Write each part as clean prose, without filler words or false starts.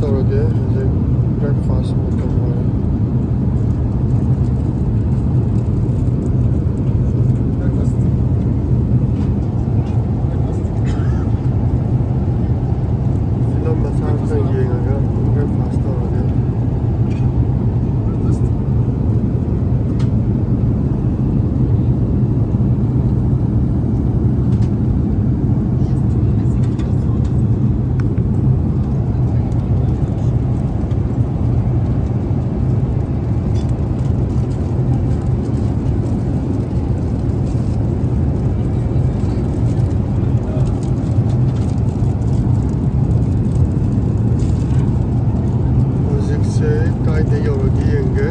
ꯇꯧꯔꯒꯦ ꯍꯧꯖꯤꯛ ꯕ꯭ꯔꯦꯛꯐꯥꯁ ꯃꯇꯝ ꯑꯣꯏꯔꯦ ꯐꯤꯂꯝ ꯃꯆꯥ ꯑꯃꯇꯪ ꯌꯦꯡꯉꯒ ꯕ꯭ꯔꯦꯛꯐꯥꯁ ꯇꯧꯔꯒꯦ ꯀꯥꯏꯗ ꯌꯧꯔꯒꯦ ꯌꯦꯡꯒꯦ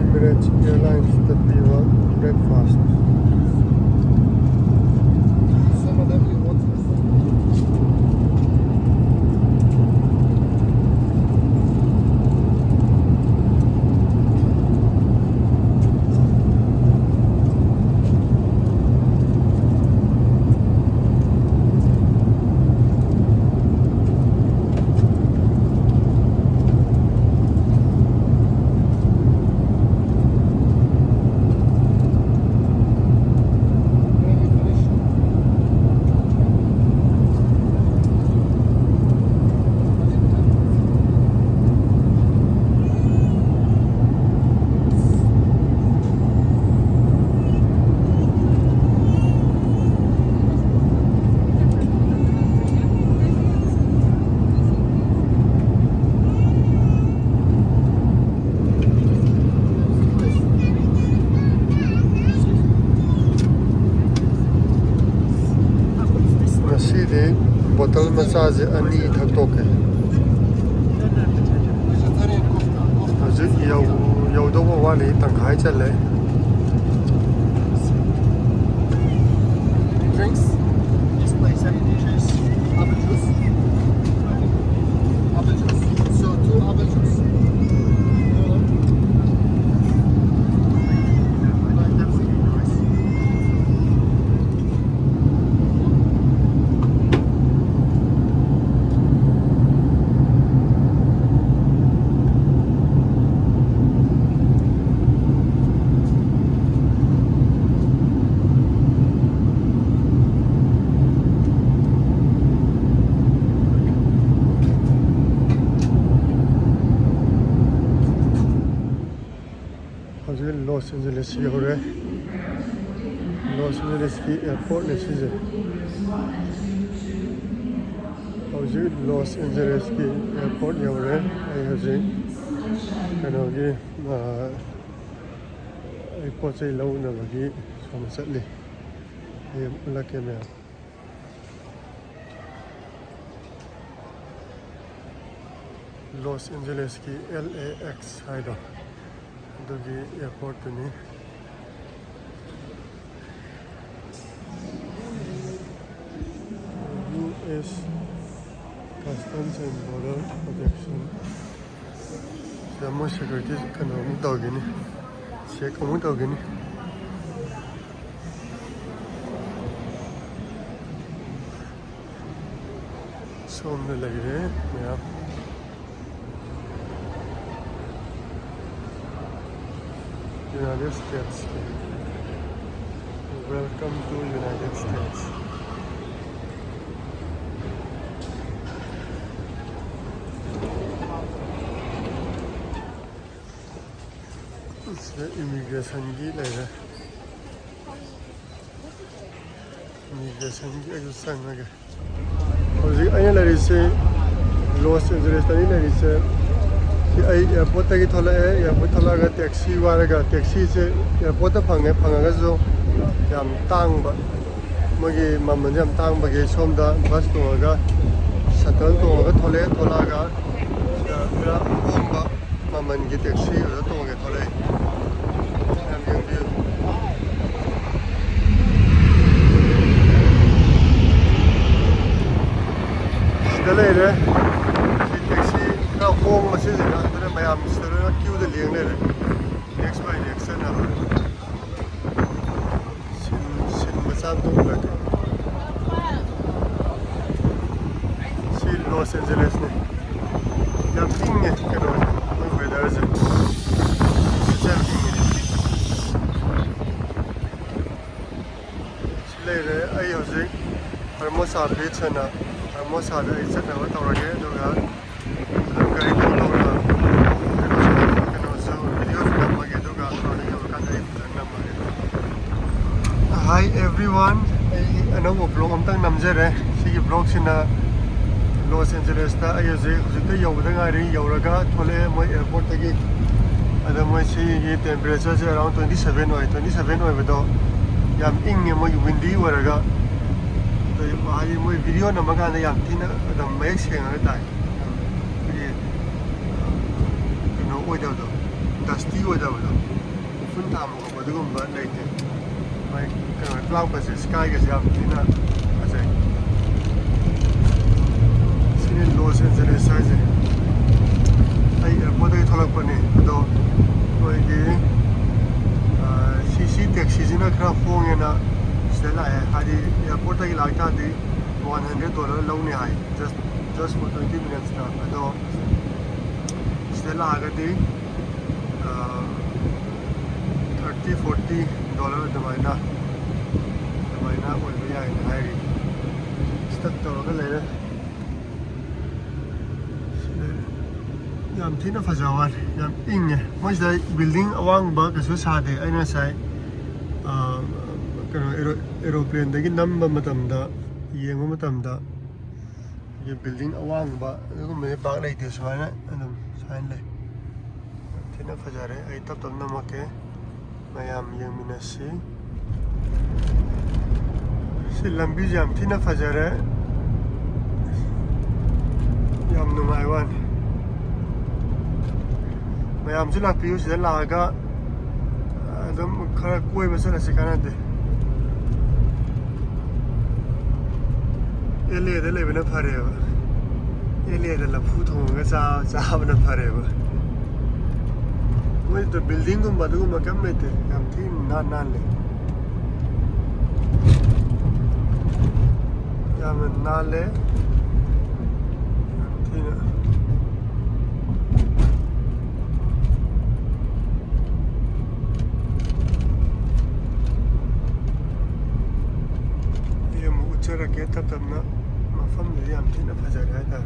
Emirates Airlines تطبيق breakfast Some of them you want to ꯉꯁꯤꯗꯤ ꯕꯣꯇꯜ ꯃꯆꯥꯁꯦ ꯑꯅꯤ ꯊꯛꯇꯣꯛꯀꯦ ꯍꯧꯖꯤꯛ ꯌꯧꯗꯧꯕ ꯋꯥꯠꯂꯤ ꯇꯪꯈꯥꯏ ꯆꯜꯂꯦ drinks. This place, any dishes, apple juice. Apple juice. So 2 apple juice. हज़िर लॉस एंजलिस यौरे लॉस एंजलिस की एयरपोर्ट ने सीजे हज़िर लॉस एंजलिस की एयरपोर्ट यौरे हज़िर कनोगी एयरपोर्ट से लो नबगी सोमसली ये लके में लॉस एंजलिस की LAX हाइडो दुगी एयरपोर्ट ने US Customs and Border Protection Samo security kan amu tawgini check amu tawgini somne lagi rahe हैं आप United States. Welcome to United States. Immigration की लेगा immigration की अगर संग में क्या और जी अयन लड़ी से लॉस एंजलिस तनी लड़ी से कि एयरपोर्ट तक थोड़ा है एयरपोर्ट थोड़ा का टैक्सी वाले का टैक्सी से एयरपोर्ट तक फंगे का जो याम तांग बा मुझे मम्मन याम तांग बगे सोम दा बस तो का शटल तो का थोड़ा का मेरा होम बा मम्मन की टैक्सी और तो के थोड़े लेरे टैक्सी का होम मसीजना अदुना मयाम सिदना क्यू द लिंग लेरे नेक्स्ट बाय नेक्स्ट ना सिन मसान तो लगे सी लॉस एंजलिस ने याम इंगे कनो मैं वेदर से सेम इंगे लेरे आई होजे हरमोसा बीच ना मोसादा इज्जत ना बताओगे तो यार कहीं तो लोग कनो सो वीडियो फिल्म मगे तो का थोड़ी जो का नहीं करना मगे हाय एवरीवन अनोबो ब्लॉग अमतंग नमजरे सिगी ब्लॉग सिना लॉस एंजलिस ता अयजे हुजिते यौबदा गारी यौरगा थोले मोय एयरपोर्ट तगी अदा मोय सिगी टेंपरेचर से अराउंड 27 होय बदो याम इंगे मोय विंडी वरगा तो आज मोई वीडियो नमगा ने याम थिना अदम मैक सेंगा ताई ये नो ओइदा दो दस्टी ओइदा दो फुन ताम को बदगुम बा लेते माय कन क्लाउड बस स्काई के याम थिना असे सिने लॉस एंजलिस साइज आई एयरपोर्ट के थलक पने दो मोई के सीसी टैक्सी जिना खरा होंगेना Stella had airport की लागत थी $100 लोने आई just for 20 minutes ना तो Stella आ गई थी $30-40 दवाइना और भी आई नहीं स्टक तो लगा ले याम थी ना फजावार याम इंगे मुझे बिल्डिंग अवांग बाग कैसे साधे ऐना साइ कनो एरोप्लेन दगी नंबा मतमदा येंगो मतमदा ये बिल्डिंग अवांगबा अदुगु मे बाग लेते सुमायना अदुम साइन ले थिना फजारे आई तब तब नमके मयाम येंगमिनसी सि लंबी जाम थिना फजारे याम नुमाइवान मयाम जुला पियु से लागा अदुम खरा कोई बसला से कानादे एलिए दे लेबना फरेबा एलिए दे लफु थोंगा चा बना फरेबा मोय तो बिल्डिंग गुम बदगु मकम लेते हम थी ना ले या में ना ले थी ना ये मुझे रखे तब ना मफम ले याम थिना फजारे हायता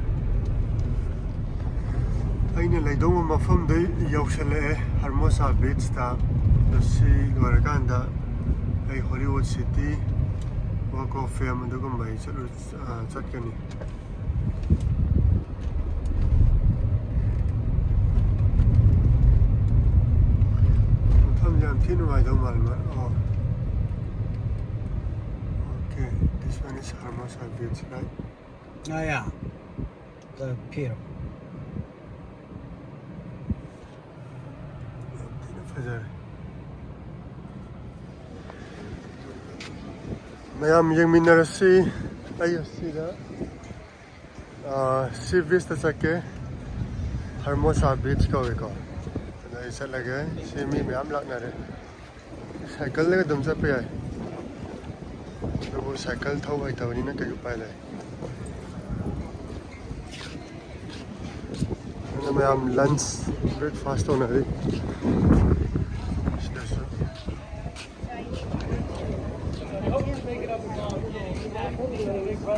अइने लेदोंग मफम दे यौसले हरमोसा बीच ता दसी लोरकांदा आई Hollywood city walk of fame दुगुम बाई चलु चटकनी मफम याम थिनु वाइदो मालमा okay this one is Hermosa Beach right Oh yeah, the pier. Mayam yengminarasi ayo sida sea vista sake Hermosa Beach ko ko na isa lage semi mayam lakna re cycle le dum sa pe ai वो cycle था भाई था वही ना कहीं उपाय ले मैं हम लंच ब्रेकफास्ट होना है station. I hope you make it up in time.